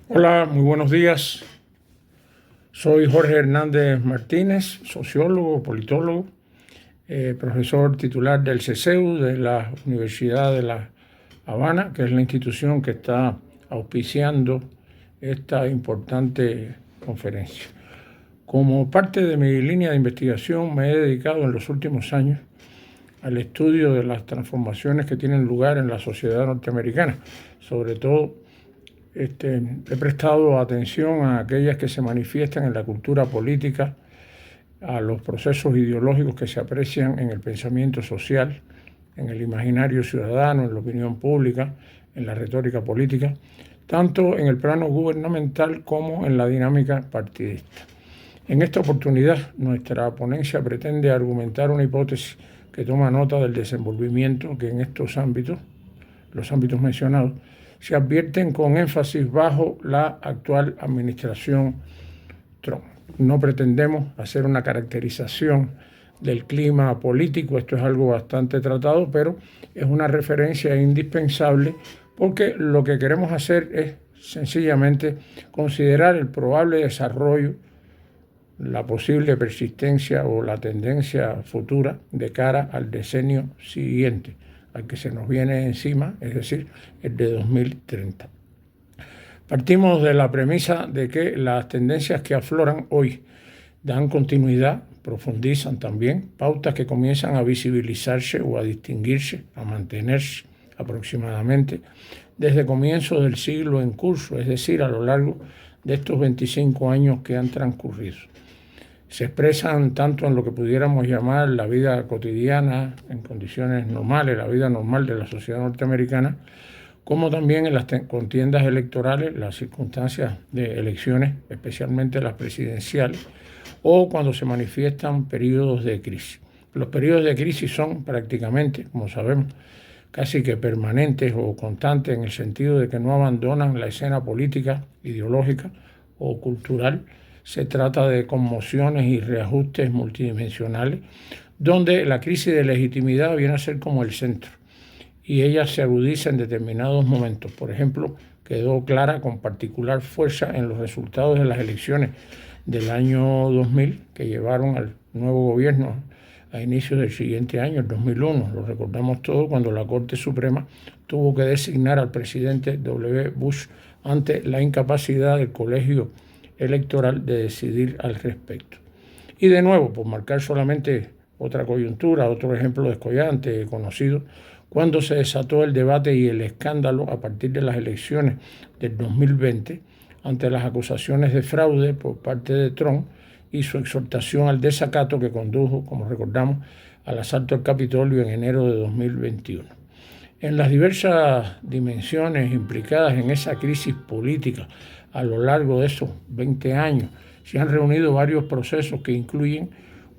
Hola, muy buenos días. Soy Jorge Hernández Martínez, sociólogo, politólogo, profesor titular del CESEU de la Universidad de La Habana, que es la institución que está auspiciando esta importante conferencia. Como parte de mi línea de investigación, me he dedicado en los últimos años al estudio de las transformaciones que tienen lugar en la sociedad norteamericana, sobre todo he prestado atención a aquellas que se manifiestan en la cultura política, a los procesos ideológicos que se aprecian en el pensamiento social, en el imaginario ciudadano, en la opinión pública, en la retórica política, tanto en el plano gubernamental como en la dinámica partidista. En esta oportunidad, nuestra ponencia pretende argumentar una hipótesis que toma nota del desenvolvimiento que en estos ámbitos, los ámbitos mencionados, se advierten con énfasis bajo la actual administración Trump. No pretendemos hacer una caracterización del clima político, esto es algo bastante tratado, pero es una referencia indispensable porque lo que queremos hacer es sencillamente considerar el probable desarrollo, la posible persistencia o la tendencia futura de cara al decenio siguiente, al que se nos viene encima, es decir, el de 2030. Partimos de la premisa de que las tendencias que afloran hoy dan continuidad, profundizan también, pautas que comienzan a visibilizarse o a distinguirse, a mantenerse aproximadamente desde comienzos del siglo en curso, es decir, a lo largo de estos 25 años que han transcurrido. Se expresan tanto en lo que pudiéramos llamar la vida cotidiana, en condiciones normales, la vida normal de la sociedad norteamericana, como también en las contiendas electorales, las circunstancias de elecciones, especialmente las presidenciales, o cuando se manifiestan periodos de crisis. Los periodos de crisis son prácticamente, como sabemos, casi que permanentes o constantes en el sentido de que no abandonan la escena política, ideológica o cultural. Se trata de conmociones y reajustes multidimensionales, donde la crisis de legitimidad viene a ser como el centro, y ella se agudiza en determinados momentos. Por ejemplo, quedó clara con particular fuerza en los resultados de las elecciones del año 2000, que llevaron al nuevo gobierno a inicios del siguiente año, el 2001. Lo recordamos todo cuando la Corte Suprema tuvo que designar al presidente W. Bush ante la incapacidad del colegio electoral de decidir al respecto. Y de nuevo, por marcar solamente otra coyuntura, otro ejemplo descollante conocido, cuando se desató el debate y el escándalo a partir de las elecciones del 2020 ante las acusaciones de fraude por parte de Trump y su exhortación al desacato que condujo, como recordamos, al asalto al Capitolio en enero de 2021. En las diversas dimensiones implicadas en esa crisis política a lo largo de esos 20 años, se han reunido varios procesos que incluyen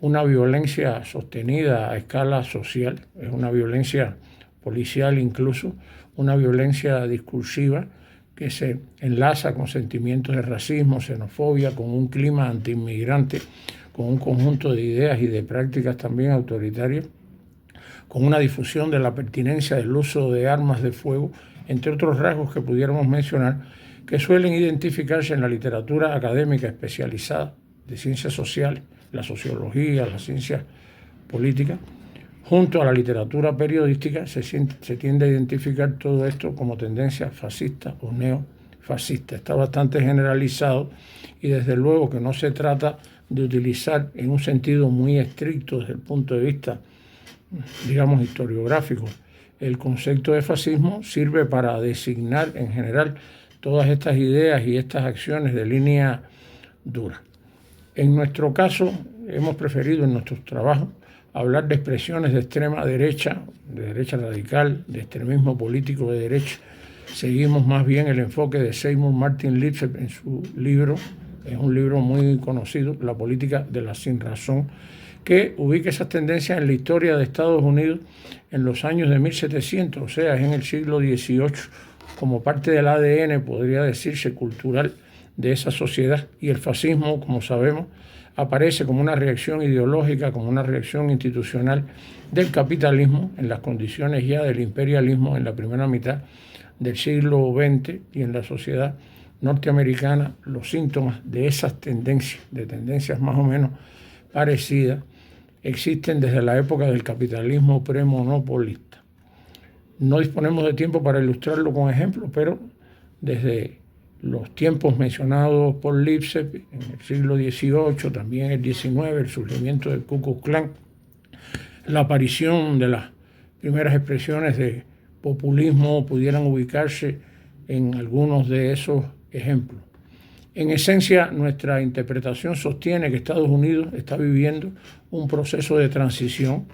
una violencia sostenida a escala social, es una violencia policial incluso, una violencia discursiva que se enlaza con sentimientos de racismo, xenofobia, con un clima antiinmigrante, con un conjunto de ideas y de prácticas también autoritarias, con una difusión de la pertinencia del uso de armas de fuego, entre otros rasgos que pudiéramos mencionar, que suelen identificarse en la literatura académica especializada de ciencias sociales, la sociología, las ciencias políticas. Junto a la literatura periodística se tiende a identificar todo esto como tendencia fascista o neofascista. Está bastante generalizado y desde luego que no se trata de utilizar en un sentido muy estricto desde el punto de vista, digamos, historiográfico. El concepto de fascismo sirve para designar en general todas estas ideas y estas acciones de línea dura. En nuestro caso, hemos preferido en nuestros trabajos hablar de expresiones de extrema derecha, de derecha radical, de extremismo político de derecha. Seguimos más bien el enfoque de Seymour Martin Lipset en su libro, es un libro muy conocido, La política de la sinrazón, que ubica esas tendencias en la historia de Estados Unidos en los años de 1700, o sea, es en el siglo XVIII, como parte del ADN, podría decirse, cultural de esa sociedad. Y el fascismo, como sabemos, aparece como una reacción ideológica, como una reacción institucional del capitalismo en las condiciones ya del imperialismo en la primera mitad del siglo XX y en la sociedad norteamericana los síntomas de esas tendencias, de tendencias más o menos parecidas, existen desde la época del capitalismo premonopolista. No disponemos de tiempo para ilustrarlo con ejemplos, pero desde los tiempos mencionados por Lipset en el siglo XVIII, también el XIX, el surgimiento del Ku Klux Klan, la aparición de las primeras expresiones de populismo pudieran ubicarse en algunos de esos ejemplos. En esencia, nuestra interpretación sostiene que Estados Unidos está viviendo un proceso de transición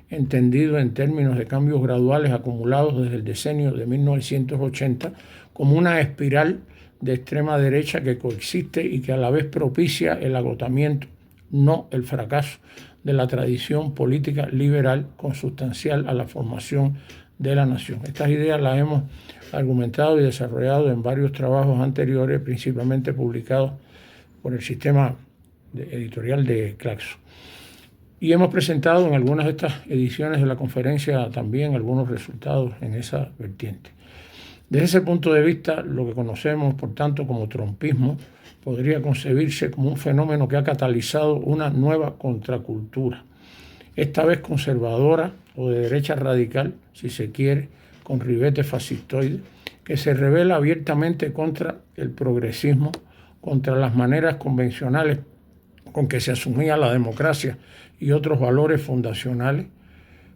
entendido en términos de cambios graduales acumulados desde el decenio de 1980 como una espiral de extrema derecha que coexiste y que a la vez propicia el agotamiento, no el fracaso, de la tradición política liberal consustancial a la formación de la nación. Estas ideas las hemos argumentado y desarrollado en varios trabajos anteriores, principalmente publicados por el sistema editorial de Claxo. Y hemos presentado en algunas de estas ediciones de la conferencia también algunos resultados en esa vertiente. Desde ese punto de vista, lo que conocemos, por tanto, como trumpismo, podría concebirse como un fenómeno que ha catalizado una nueva contracultura, esta vez conservadora o de derecha radical, si se quiere, con ribete fascistoide, que se revela abiertamente contra el progresismo, contra las maneras convencionales con que se asumía la democracia y otros valores fundacionales,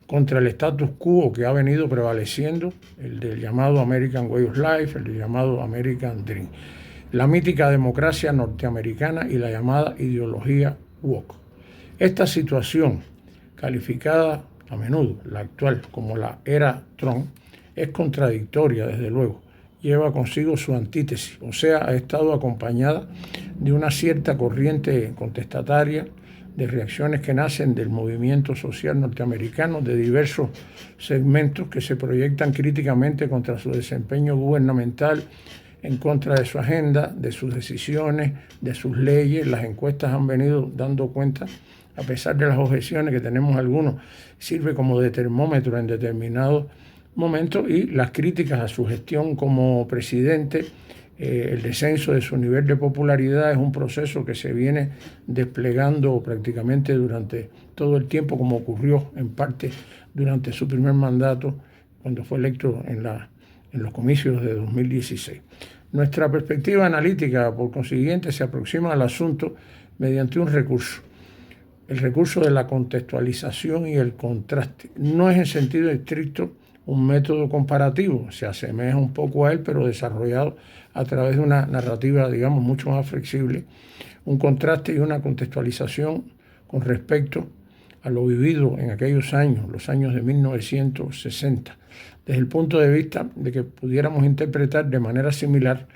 contra el status quo que ha venido prevaleciendo, el del llamado American Way of Life, el del llamado American Dream, la mítica democracia norteamericana y la llamada ideología woke. Esta situación, calificada a menudo, la actual, como la era Trump, es contradictoria, desde luego, lleva consigo su antítesis, o sea, ha estado acompañada de una cierta corriente contestataria, de reacciones que nacen del movimiento social norteamericano, de diversos segmentos que se proyectan críticamente contra su desempeño gubernamental, en contra de su agenda, de sus decisiones, de sus leyes. Las encuestas han venido dando cuenta, a pesar de las objeciones que tenemos algunos, sirve como de termómetro en determinados momentos, y las críticas a su gestión como presidente, el descenso de su nivel de popularidad es un proceso que se viene desplegando prácticamente durante todo el tiempo, como ocurrió en parte durante su primer mandato, cuando fue electo en los comicios de 2016. Nuestra perspectiva analítica, por consiguiente, se aproxima al asunto mediante un recurso, el recurso de la contextualización y el contraste. No es en sentido estricto un método comparativo, se asemeja un poco a él, pero desarrollado a través de una narrativa, digamos, mucho más flexible, un contraste y una contextualización con respecto a lo vivido en aquellos años, los años de 1960, desde el punto de vista de que pudiéramos interpretar de manera similar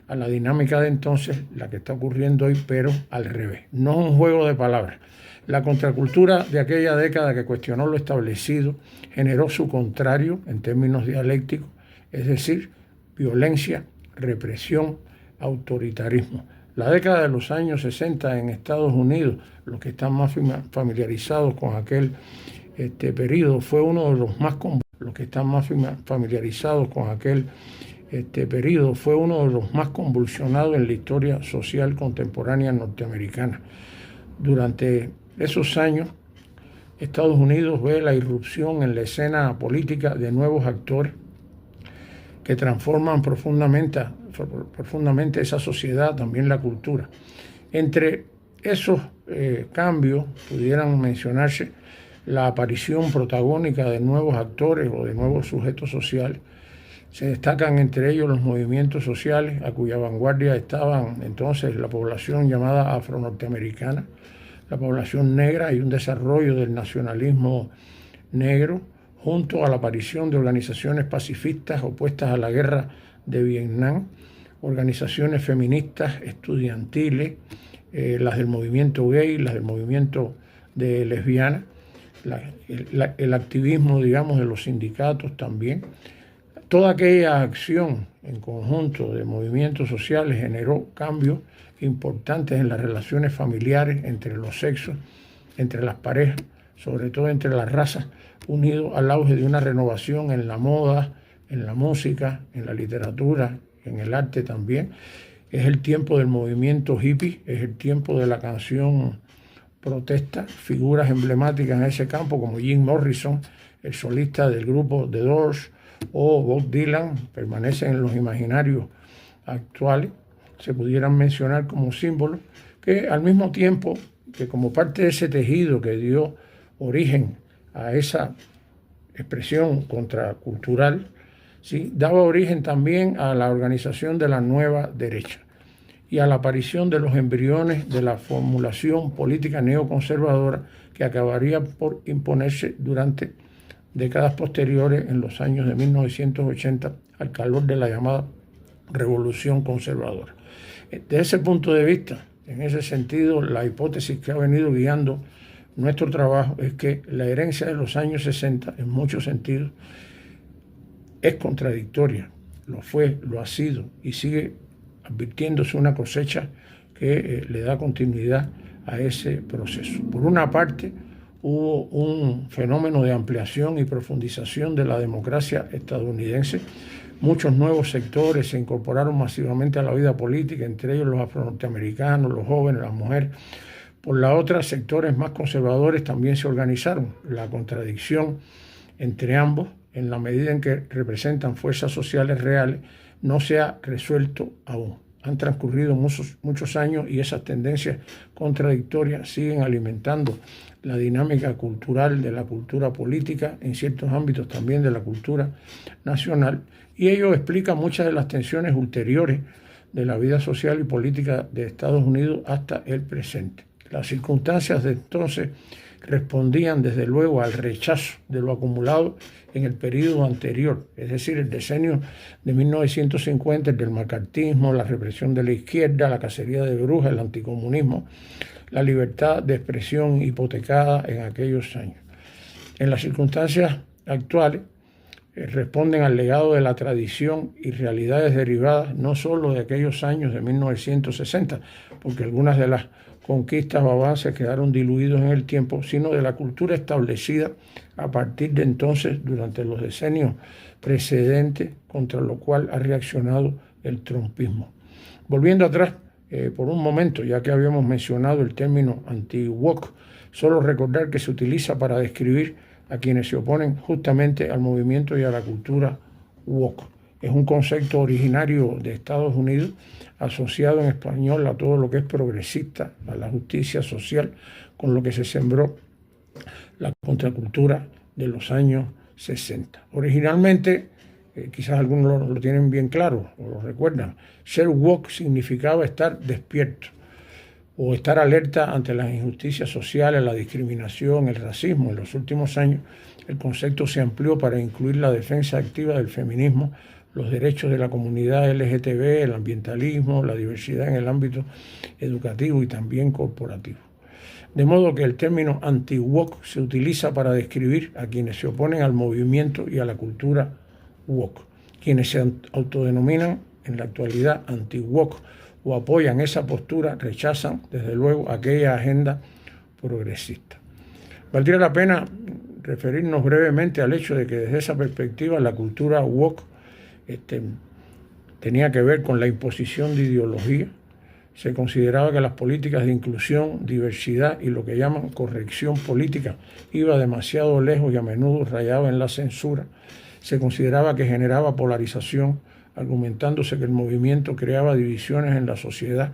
a la dinámica de entonces la que está ocurriendo hoy, pero al revés. No es un juego de palabras. La contracultura de aquella década que cuestionó lo establecido generó su contrario en términos dialécticos, es decir, violencia, represión, autoritarismo. La década de los años 60 en Estados Unidos, los que están más familiarizados con aquel periodo, fue uno de los más convulsionados en la historia social contemporánea norteamericana. Durante esos años, Estados Unidos ve la irrupción en la escena política de nuevos actores que transforman profundamente esa sociedad, también la cultura. Entre esos cambios pudieran mencionarse la aparición protagónica de nuevos actores o de nuevos sujetos sociales. Se destacan entre ellos los movimientos sociales, a cuya vanguardia estaban entonces la población llamada afro-norteamericana, la población negra, y un desarrollo del nacionalismo negro, junto a la aparición de organizaciones pacifistas opuestas a la guerra de Vietnam, organizaciones feministas, estudiantiles, las del movimiento gay, las del movimiento de lesbianas, el activismo, digamos, de los sindicatos también. Toda aquella acción en conjunto de movimientos sociales generó cambios importantes en las relaciones familiares entre los sexos, entre las parejas, sobre todo entre las razas, unido al auge de una renovación en la moda, en la música, en la literatura, en el arte también, Es el tiempo del movimiento hippie, es el tiempo de la canción protesta. Figuras emblemáticas en ese campo como Jim Morrison, el solista del grupo The Doors, o Bob Dylan, permanecen en los imaginarios actuales. Se pudieran mencionar como símbolos que, al mismo tiempo que como parte de ese tejido que dio origen a esa expresión contracultural, ¿sí?, daba origen también a la organización de la nueva derecha y a la aparición de los embriones de la formulación política neoconservadora que acabaría por imponerse durante décadas posteriores, en los años de 1980, al calor de la llamada Revolución Conservadora. Desde ese punto de vista, en ese sentido, la hipótesis que ha venido guiando nuestro trabajo es que la herencia de los años 60, en muchos sentidos, es contradictoria. Lo fue, lo ha sido y sigue advirtiéndose una cosecha que le da continuidad a ese proceso. Por una parte, hubo un fenómeno de ampliación y profundización de la democracia estadounidense. Muchos nuevos sectores se incorporaron masivamente a la vida política, entre ellos los afronorteamericanos, los jóvenes, las mujeres. Por la otra, sectores más conservadores también se organizaron. La contradicción entre ambos, en la medida en que representan fuerzas sociales reales, no se ha resuelto aún. Han transcurrido muchos años y esas tendencias contradictorias siguen alimentando la dinámica cultural de la cultura política, en ciertos ámbitos también de la cultura nacional, y ello explica muchas de las tensiones ulteriores de la vida social y política de Estados Unidos hasta el presente. Las circunstancias de entonces respondían desde luego al rechazo de lo acumulado en el periodo anterior, es decir, el decenio de 1950, el del macartismo, la represión de la izquierda, la cacería de brujas, el anticomunismo, la libertad de expresión hipotecada en aquellos años. En las circunstancias actuales, responden al legado de la tradición y realidades derivadas no solo de aquellos años de 1960, porque algunas de las conquistas o avances quedaron diluidos en el tiempo, sino de la cultura establecida a partir de entonces durante los decenios precedentes, contra lo cual ha reaccionado el trumpismo. Volviendo atrás por un momento, ya que habíamos mencionado el término anti-woke, solo recordar que se utiliza para describir a quienes se oponen justamente al movimiento y a la cultura woke. Es un concepto originario de Estados Unidos, asociado en español a todo lo que es progresista, a la justicia social, con lo que se sembró la contracultura de los años 60. Originalmente, quizás algunos lo tienen bien claro o lo recuerdan, ser woke significaba estar despierto o estar alerta ante las injusticias sociales, la discriminación, el racismo. En los últimos años, el concepto se amplió para incluir la defensa activa del feminismo, los derechos de la comunidad LGTB, el ambientalismo, la diversidad en el ámbito educativo y también corporativo. De modo que el término anti-woke se utiliza para describir a quienes se oponen al movimiento y a la cultura woke. Quienes se autodenominan en la actualidad anti-woke o apoyan esa postura, rechazan desde luego aquella agenda progresista. Valdría la pena referirnos brevemente al hecho de que desde esa perspectiva la cultura woke tenía que ver con la imposición de ideología. Se consideraba que las políticas de inclusión, diversidad y lo que llaman corrección política iba demasiado lejos y a menudo rayaba en la censura. Se consideraba que generaba polarización, argumentándose que el movimiento creaba divisiones en la sociedad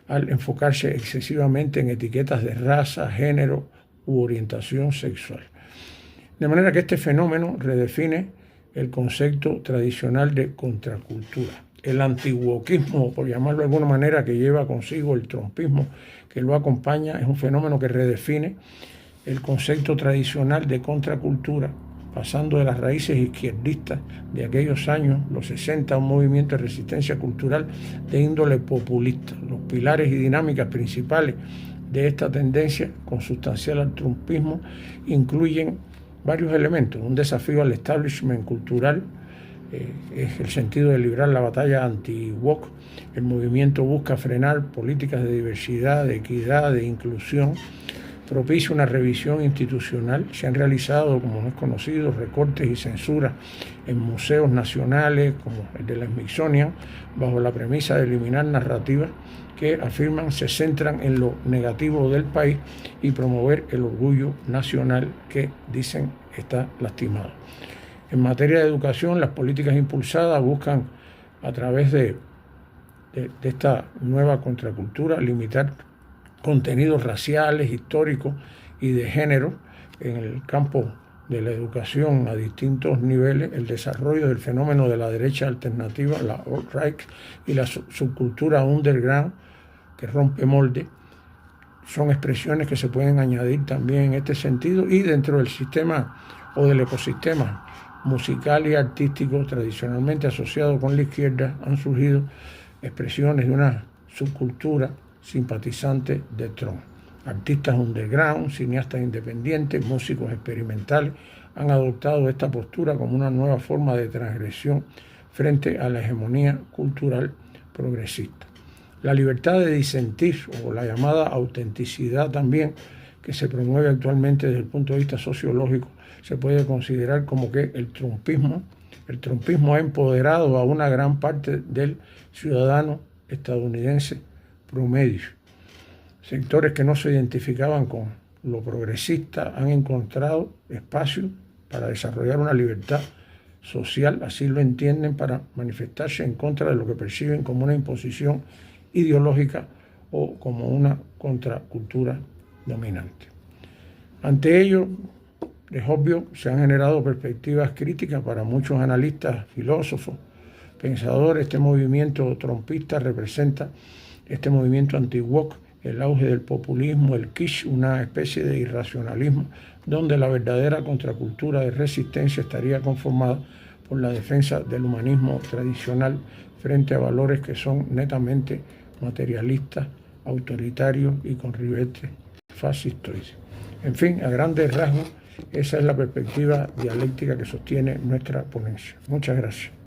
al enfocarse excesivamente en etiquetas de raza, género u orientación sexual. De manera que este fenómeno redefine el concepto tradicional de contracultura. El antiwoquismo, por llamarlo de alguna manera, que lleva consigo el trumpismo que lo acompaña, es un fenómeno que redefine el concepto tradicional de contracultura, pasando de las raíces izquierdistas de aquellos años, los 60, a un movimiento de resistencia cultural de índole populista. Los pilares y dinámicas principales de esta tendencia, consustancial al trumpismo, incluyen varios elementos: un desafío al establishment cultural, es el sentido de librar la batalla anti-woke. El movimiento busca frenar políticas de diversidad, de equidad, de inclusión, propicia una revisión institucional. Se han realizado, como es conocido, recortes y censuras en museos nacionales, como el de la Smithsonian, bajo la premisa de eliminar narrativas que afirman se centran en lo negativo del país y promover el orgullo nacional que dicen está lastimado. En materia de educación, las políticas impulsadas buscan, a través de esta nueva contracultura, limitar contenidos raciales, históricos y de género en el campo de la educación a distintos niveles, el desarrollo del fenómeno de la derecha alternativa, la alt-right, y la subcultura underground que rompe molde, son expresiones que se pueden añadir también en este sentido, y dentro del sistema o del ecosistema musical y artístico tradicionalmente asociado con la izquierda han surgido expresiones de una subcultura simpatizante de Trump. Artistas underground, cineastas independientes, músicos experimentales han adoptado esta postura como una nueva forma de transgresión frente a la hegemonía cultural progresista. La libertad de disentir, o la llamada autenticidad también, que se promueve actualmente desde el punto de vista sociológico, se puede considerar como que el trumpismo ha empoderado a una gran parte del ciudadano estadounidense promedio. Sectores que no se identificaban con lo progresista han encontrado espacio para desarrollar una libertad social, así lo entienden, para manifestarse en contra de lo que perciben como una imposición ideológica o como una contracultura dominante. Ante ello, es obvio, se han generado perspectivas críticas para muchos analistas, filósofos, pensadores. Este movimiento trumpista representa, este movimiento anti-woke, el auge del populismo, el kitsch, una especie de irracionalismo, donde la verdadera contracultura de resistencia estaría conformada por la defensa del humanismo tradicional frente a valores que son netamente materialistas, autoritarios y con ribetes fascistoides. En fin, a grandes rasgos, esa es la perspectiva dialéctica que sostiene nuestra ponencia. Muchas gracias.